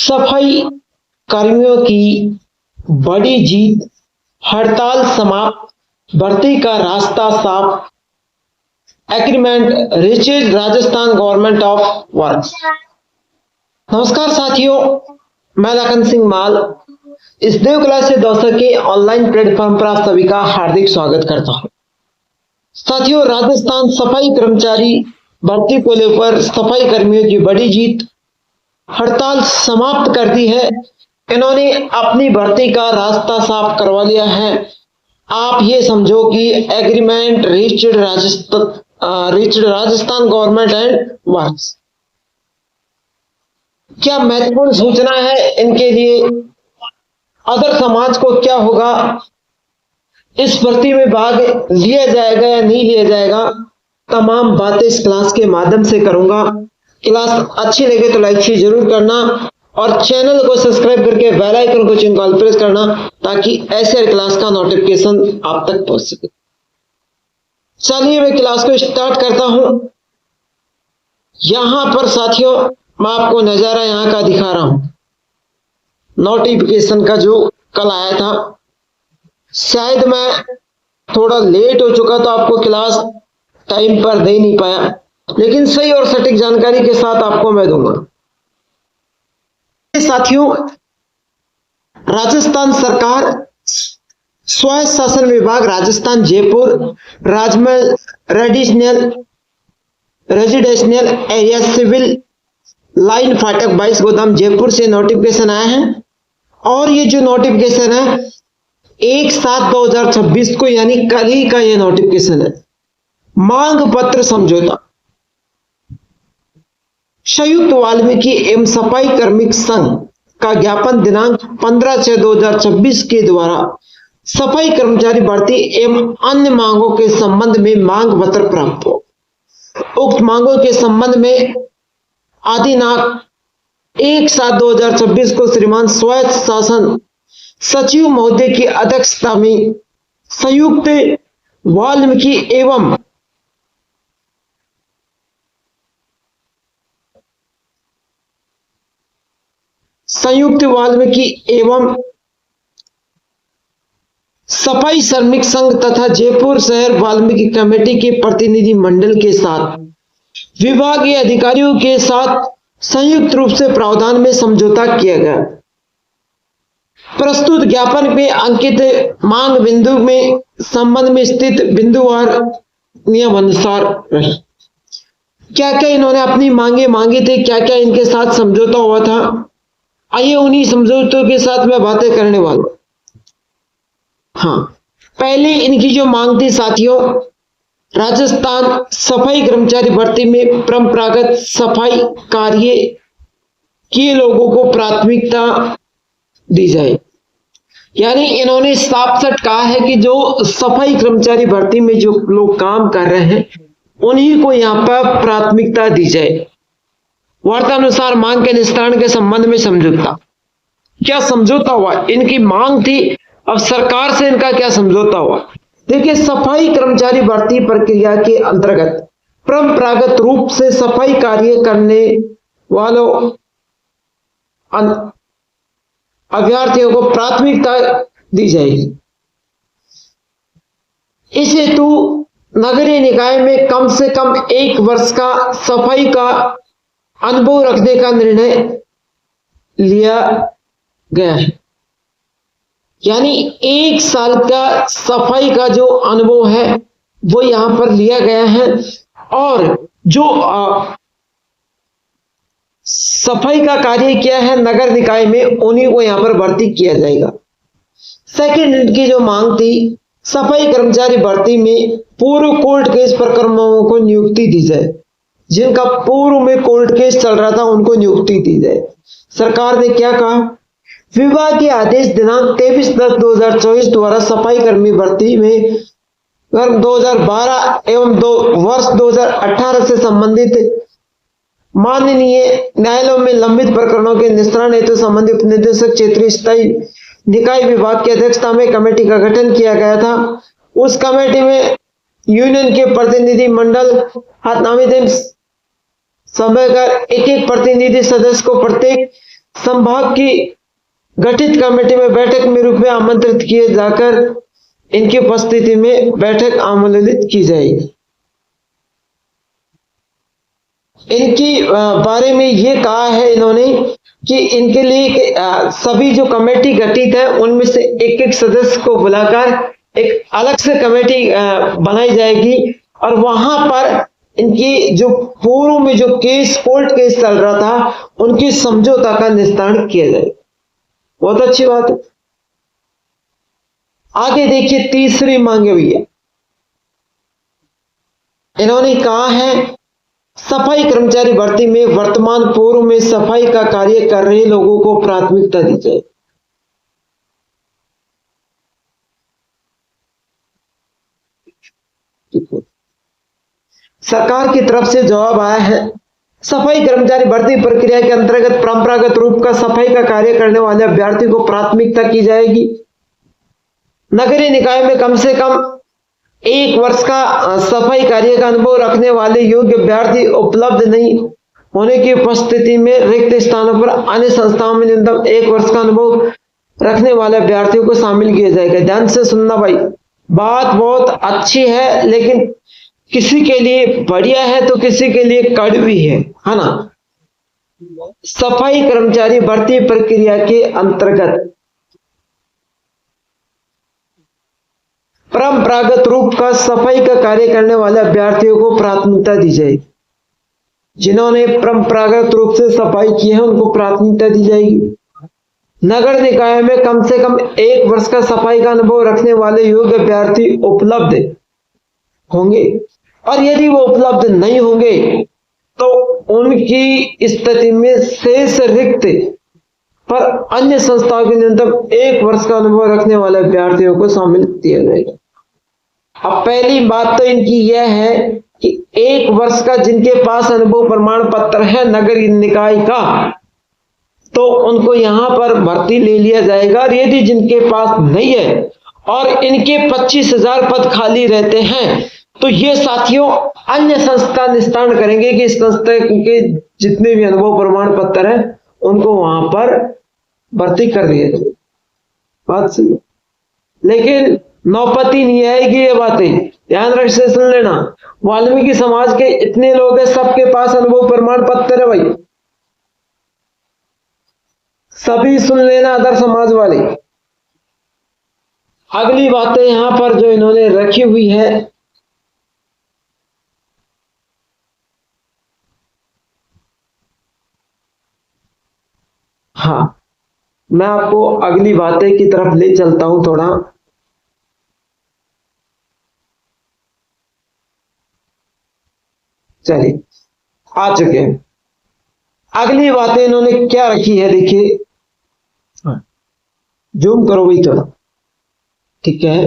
सफाई कर्मियों की बड़ी जीत, हड़ताल समाप्त, भर्ती का रास्ता साफ, agreement reaches Rajasthan government of works. नमस्कार साथियों, मैं लखन सिंह माल इस देव क्लास से दोस्तों के ऑनलाइन प्लेटफॉर्म पर आप सभी का हार्दिक स्वागत करता हूं। साथियों, राजस्थान सफाई कर्मचारी भर्ती को लेकर सफाई कर्मियों की बड़ी जीत, हड़ताल समाप्त कर दी है। इन्होंने अपनी भर्ती का रास्ता साफ करवा लिया है। आप ये समझो कि agreement reached Rajasthan government and works. क्या महत्वपूर्ण सूचना है इनके लिए? अदर समाज को क्या होगा? इस भर्ती में भाग लिया जाएगा या नहीं लिया जाएगा? तमाम बातें इस क्लास के माध्यम से करूंगा। क्लास अच्छी लगे तो लाइक जरूर करना और चैनल को सब्सक्राइब करके बेल आइकन को चिन्ह ऑल प्रेस करना ताकि ऐसे क्लास का नोटिफिकेशन आप तक पहुंच सके। चलिए मैं क्लास को स्टार्ट करता हूं। यहां पर साथियों मैं आपको नजारा यहां का दिखा रहा हूं, नोटिफिकेशन का जो कल आया था। शायद मैं थोड़ा लेट हो चुका तो आपको क्लास टाइम पर दे नहीं पाया, लेकिन सही और सटीक जानकारी के साथ आपको मैं दूंगा। साथियों, राजस्थान सरकार स्वायत्त शासन विभाग राजस्थान जयपुर राजमहल रेजिडेंशियल एरिया सिविल लाइन फाटक 22 गोदाम जयपुर से नोटिफिकेशन आया है। और ये जो नोटिफिकेशन है 1/7/2026 को, यानी कल ही का ये नोटिफिकेशन है। मांग पत्र समझौता, संयुक्त वाल्मीकि एवं सफाई कार्मिक संघ का ज्ञापन दिनांक 15/6/2026 के द्वारा सफाई कर्मचारी भर्ती एवं अन्य मांगों के संबंध में मांग पत्र प्राप्त हो। उक्त मांगों के संबंध में दिनांक 1/7/2026 को श्रीमान स्वायत्त शासन सचिव महोदय की अध्यक्षता में संयुक्त वाल्मीकि एवं सफाई श्रमिक संघ तथा जयपुर शहर वाल्मीकि कमेटी के प्रतिनिधि मंडल के साथ विभागीय अधिकारियों के साथ संयुक्त रूप से प्रावधान में समझौता किया गया। प्रस्तुत ज्ञापन में अंकित मांग बिंदु में संबंध में स्थित बिंदुवार नियम अनुसार रही। क्या क्या इन्होंने अपनी मांगे थे, क्या क्या इनके साथ समझौता हुआ था, आइए उन्हीं समझौतों के साथ मैं बातें करने वाला हूं। हाँ, पहले इनकी जो मांग थी साथियों, राजस्थान सफाई कर्मचारी भर्ती में परंपरागत सफाई कार्य किए लोगों को प्राथमिकता दी जाए। यानी इन्होंने साफ साफ कहा है कि जो सफाई कर्मचारी भर्ती में जो लोग काम कर रहे हैं उन्हीं को यहाँ पर प्राथमिकता दी जाए। वार्तानुसार मांग के निस्तारण के संबंध में समझौता। क्या समझौता हुआ? इनकी मांग थी, अब सरकार से इनका क्या समझौता हुआ? देखिए, सफाई कर्मचारी भर्ती प्रक्रिया के अंतर्गत परंपरागत रूप से सफाई कार्य करने वालों अभ्यर्थियों को प्राथमिकता दी जाएगी। इस हेतु नगरीय निकाय में कम से कम 1 वर्ष का सफाई का अनुभव रखने का निर्णय लिया गया है। यानी 1 साल का सफाई का जो अनुभव है वो यहां पर लिया गया है और जो सफाई का कार्य किया है नगर निकाय में उन्हीं को यहां पर भर्ती किया जाएगा। सेकंड इनकी जो मांग थी, सफाई कर्मचारी भर्ती में पूर्व कोर्ट केस प्रकरणों को नियुक्ति दी जाए। जिनका पूर्व में कोर्ट केस चल रहा था उनको नियुक्ति दी जाए। सरकार ने क्या कहा? विभाग के आदेश दिनांक 23/10/2024 द्वारा सफाई कर्मी भर्ती में 2012 एवं वर्ष 2018 से संबंधित माननीय न्यायालयों में लंबित प्रकरणों के निस्तारण हेतु संबंधित उपनिदेशक क्षेत्रीय स्थायी निकाय विभाग की अध्यक्षता में कमेटी का गठन किया गया था। उस कमेटी में यूनियन के प्रतिनिधि मंडल हाथनामे समय कर एक प्रतिनिधि सदस्य को प्रत्येक संभाग की गठित कमेटी में बैठक में रूप में आमंत्रित किए जाकर इनकी उपस्थिति में बैठक आमंत्रित की जाएगी। इनकी बारे में ये कहा है इन्होंने कि इनके लिए सभी जो कमेटी गठित है उनमें से एक एक सदस्य को बुलाकर एक अलग से कमेटी बनाई जाएगी और वहां पर इनकी जो पूर्व में जो केस कोर्ट केस चल रहा था उनकी समझौता का निस्तारण किया जाएगा। बहुत अच्छी बात है। आगे देखिए तीसरी मांगे भैया, इन्होंने कहा है सफाई कर्मचारी भर्ती में वर्तमान पूर्व में सफाई का कार्य कर रहे लोगों को प्राथमिकता दी जाए। सरकार की तरफ से जवाब आया है सफाई कर्मचारी भर्ती प्रक्रिया के अंतर्गत परंपरागत रूप का सफाई का कार्य करने वाले अभ्यर्थी को प्राथमिकता की जाएगी। नगरीय निकाय में कम से कम 1 वर्ष का सफाई कार्य का अनुभव रखने वाले योग्य अभ्यर्थी उपलब्ध नहीं होने की उपस्थिति में रिक्त स्थानों पर अन्य संस्थाओं में न्यूनतम 1 वर्ष का अनुभव रखने वाले अभ्यर्थियों को शामिल किया जाएगा। ध्यान से सुनना भाई, बात बहुत अच्छी है लेकिन किसी के लिए बढ़िया है तो किसी के लिए कड़वी है ना। सफाई कर्मचारी भर्ती प्रक्रिया के अंतर्गत परंपरागत रूप का सफाई का कार्य करने वाले अभ्यर्थियों को प्राथमिकता दी जाएगी। जिन्होंने परंपरागत रूप से सफाई की है उनको प्राथमिकता दी जाएगी। नगर निकाय में कम से कम 1 वर्ष का सफाई का अनुभव रखने वाले योग्य अभ्यर्थी उपलब्ध होंगे और यदि वो उपलब्ध नहीं होंगे तो उनकी स्थिति में शेष रिक्त पर अन्य संस्थाओं के न्यूनतम 1 वर्ष का अनुभव रखने वाले अभ्यर्थियों को शामिल किया जाएगा। अब पहली बात तो इनकी यह है कि 1 वर्ष का जिनके पास अनुभव प्रमाण पत्र है नगर निकाय का तो उनको यहां पर भर्ती ले लिया जाएगा। और यदि जिनके पास नहीं है और इनके 25,000 पद खाली रहते हैं तो ये साथियों अन्य संस्था निस्तारण करेंगे कि इस संस्था के जितने भी अनुभव प्रमाण पत्र है उनको वहां पर भर्ती कर दिया जाए। बात सुनो, लेकिन नौपति नहीं आएगी ये बातें, ध्यान रख से सुन लेना। वाल्मीकि समाज के इतने लोग हैं सबके पास अनुभव प्रमाण पत्र है भाई, सभी सुन लेना अदर समाज वाले। अगली बातें यहां पर जो इन्होंने रखी हुई है हाँ, मैं आपको अगली बातें की तरफ ले चलता हूं थोड़ा। चलिए आ चुके हैं। अगली बातें इन्होंने क्या रखी है देखिए, जूम करो भाई थोड़ा, ठीक है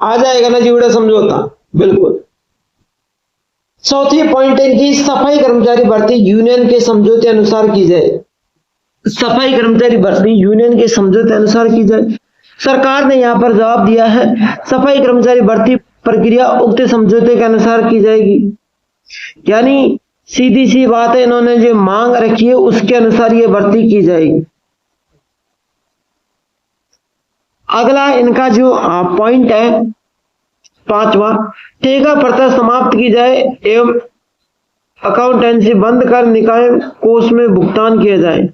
आ जाएगा ना जी, बड़ा समझौता बिल्कुल। चौथी पॉइंट है कि सफाई कर्मचारी भर्ती यूनियन के समझौते अनुसार की जाए। सफाई कर्मचारी भर्ती यूनियन के समझौते अनुसार की जाए। सरकार ने यहां पर जवाब दिया है सफाई कर्मचारी भर्ती प्रक्रिया उक्त समझौते के अनुसार की जाएगी। यानी सीधी सी बात है, इन्होंने जो मांग रखी है उसके अनुसार ये भर्ती की जाएगी। अगला इनका जो पॉइंट है 5वां, ठेका प्रथा समाप्त की जाए एवं अकाउंटेंसी बंद कर निकाय कोष में भुगतान किया जाए।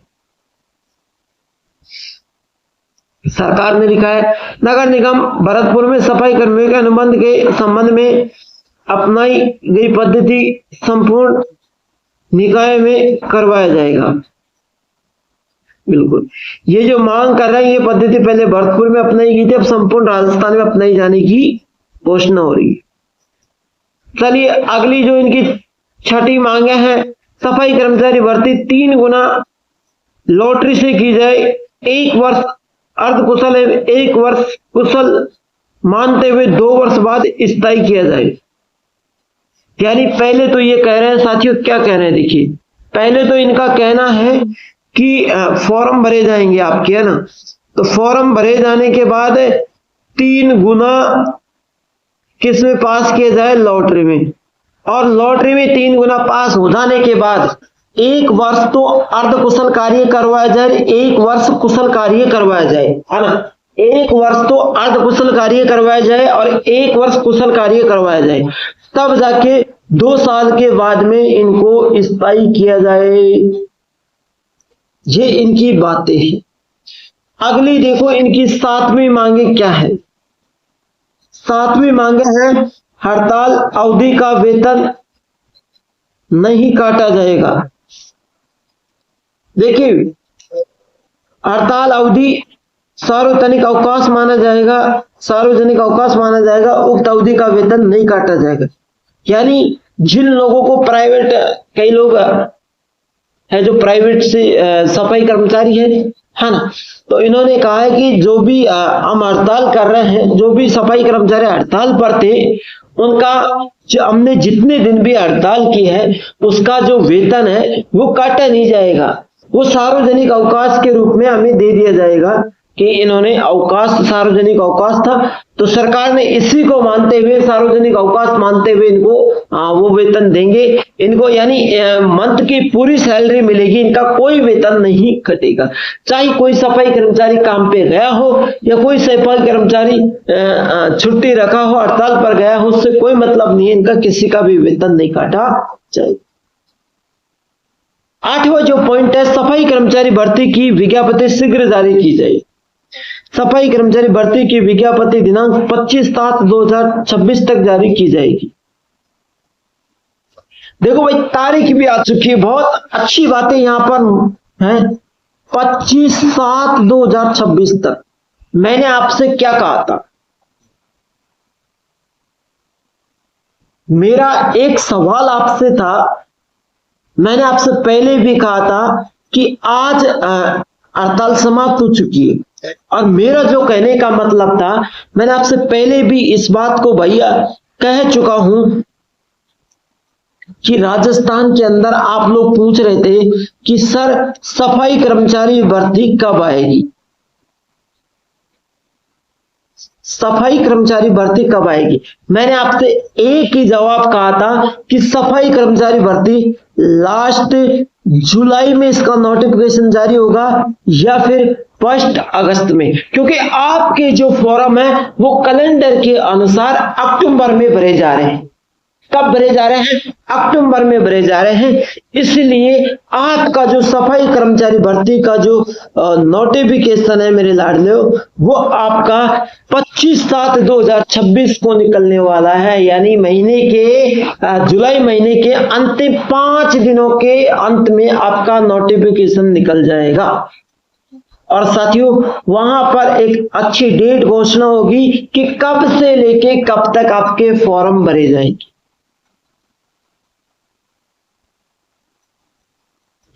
सरकार ने लिखा है नगर निगम भरतपुर में सफाई कर्मियों के अनुबंध के संबंध में अपनाई गई पद्धति संपूर्ण निकाय में करवाया जाएगा। बिल्कुल, ये जो मांग कर रहे हैं ये पद्धति पहले भरतपुर में अपनाई गई थी, अब संपूर्ण राजस्थान में अपनाई जाने की घोषणा हो रही है। चलिए अगली जो इनकी छठी मांगे हैं, सफाई कर्मचारी भर्ती 3 गुना लॉटरी से की जाए, 1 वर्ष अर्धकुशल एवं 1 वर्ष कुशल मानते हुए 2 वर्ष बाद स्थायी किया जाए। यानी पहले तो ये कह रहे हैं साथियों, क्या कह रहे हैं देखिए, पहले तो इनका कहना है कि फॉर्म भरे जाएंगे आपके, है ना, तो फॉर्म भरे जाने के बाद 3 गुना किस में पास किया जाए, लॉटरी में, और लॉटरी में 3 गुना पास हो जाने के बाद एक वर्ष तो अर्ध कुशल कार्य करवाया जाए, एक वर्ष कुशल कार्य करवाया जाए, है ना। एक वर्ष तो अर्ध कुशल कार्य करवाया जाए और एक वर्ष कुशल कार्य करवाया जाए, तब जाके 2 साल के बाद में इनको स्थायी किया जाए। ये इनकी बातें हैं। अगली देखो इनकी 7वीं मांगे क्या है। 7वीं मांगे है हड़ताल अवधि का वेतन नहीं काटा जाएगा। देखिए, हड़ताल अवधि सार्वजनिक अवकाश माना जाएगा, सार्वजनिक अवकाश माना जाएगा, उक्त अवधि का वेतन नहीं काटा जाएगा। यानी जिन लोगों को प्राइवेट, कई लोग है जो प्राइवेट से सफाई कर्मचारी है ना, तो इन्होंने कहा है कि जो भी हम हड़ताल कर रहे हैं, जो भी सफाई कर्मचारी हड़ताल पर थे, उनका जो हमने जितने दिन भी हड़ताल की है उसका जो वेतन है वो काटा नहीं जाएगा, वो सार्वजनिक अवकाश के रूप में हमें दे दिया जाएगा कि इन्होंने अवकाश, सार्वजनिक अवकाश था, तो सरकार ने इसी को मानते हुए, सार्वजनिक अवकाश मानते हुए इनको वो वेतन देंगे इनको। यानी मंथ की पूरी सैलरी मिलेगी, इनका कोई वेतन नहीं कटेगा। चाहे कोई सफाई कर्मचारी काम पे गया हो या कोई सफाई कर्मचारी छुट्टी रखा हो, हड़ताल पर गया हो, उससे कोई मतलब नहीं है, इनका किसी का भी वेतन नहीं काटा जाएगा। 8वां जो पॉइंट है, सफाई कर्मचारी भर्ती की विज्ञप्ति शीघ्र जारी की जाए। सफाई कर्मचारी भर्ती की विज्ञप्ति दिनांक 25/7/2026 तक जारी की जाएगी। देखो भाई, तारीख भी आ चुकी है, बहुत अच्छी बातें यहां पर है। 25/7/2026 तक। मैंने आपसे क्या कहा था, मेरा एक सवाल आपसे था, मैंने आपसे पहले भी कहा था कि आज हड़ताल समाप्त हो चुकी है, और मेरा जो कहने का मतलब था, मैंने आपसे पहले भी इस बात को भैया कह चुका हूं कि राजस्थान के अंदर आप लोग पूछ रहे थे कि सर सफाई कर्मचारी भर्ती कब आएगी, सफाई कर्मचारी भर्ती कब आएगी। मैंने आपसे एक ही जवाब कहा था कि सफाई कर्मचारी भर्ती लास्ट जुलाई में इसका नोटिफिकेशन जारी होगा या फिर 1 अगस्त में, क्योंकि आपके जो फॉर्म है वो कैलेंडर के अनुसार अक्टूबर में भरे जा रहे हैं। कब भरे जा रहे हैं? अक्टूबर में भरे जा रहे हैं। इसलिए आपका जो सफाई कर्मचारी भर्ती का जो नोटिफिकेशन है मेरे लाडले, वो आपका 25/7/2026 को निकलने वाला है। यानी महीने के जुलाई महीने के अंतिम 5 दिनों के अंत में आपका नोटिफिकेशन निकल जाएगा। और साथियों, वहां पर एक अच्छी डेट घोषणा होगी कि कब से लेके कब तक आपके फॉर्म भरे जाएंगे।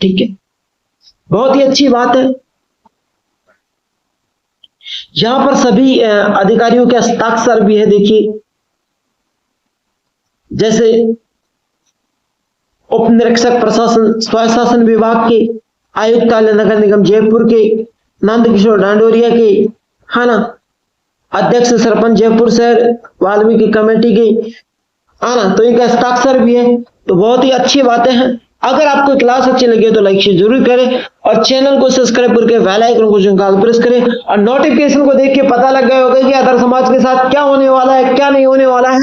ठीक है, बहुत ही अच्छी बात है। यहां पर सभी अधिकारियों के हस्ताक्षर भी है। देखिए, जैसे उप निरीक्षक प्रशासन स्वशासन विभाग के, आयुक्तालय नगर निगम जयपुर के नंद किशोर डांडोरिया के, है ना, अध्यक्ष सरपंच जयपुर शहर वाल्मीकि कमेटी के, है ना, तो इनका हस्ताक्षर भी है। तो बहुत ही अच्छी बातें हैं। अगर आपको क्लास अच्छी लगी हो तो लाइक शेयर जरूर करें और चैनल को सब्सक्राइब करके बेल आइकन को जरूर प्रेस करें और नोटिफिकेशन को देख के पता लग गया होगा कि अदर समाज के साथ क्या होने वाला है, क्या नहीं होने वाला है।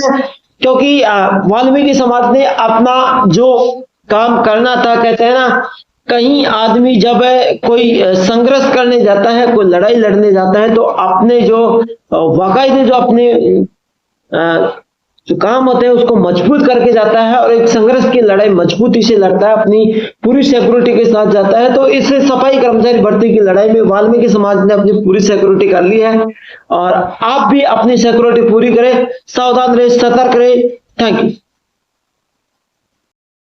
क्योंकि वाल्मीकि समाज ने अपना जो काम करना था, कहते हैं ना, कहीं आदमी जब कोई संघर्ष करने जाता है, कोई लड़ाई लड़ने जाता है, तो अपने जो बाकायदे जो अपने जो काम होते हैं उसको मजबूत करके जाता है और एक संघर्ष की लड़ाई मजबूती से लड़ता है, अपनी पूरी सिक्योरिटी के साथ जाता है। तो इससे सफाई कर्मचारी भर्ती की लड़ाई में वाल्मीकि समाज ने अपनी पूरी सिक्योरिटी कर ली है और आप भी अपनी सिक्योरिटी पूरी करें, सावधान रहे, सतर्क रहे। Thank you.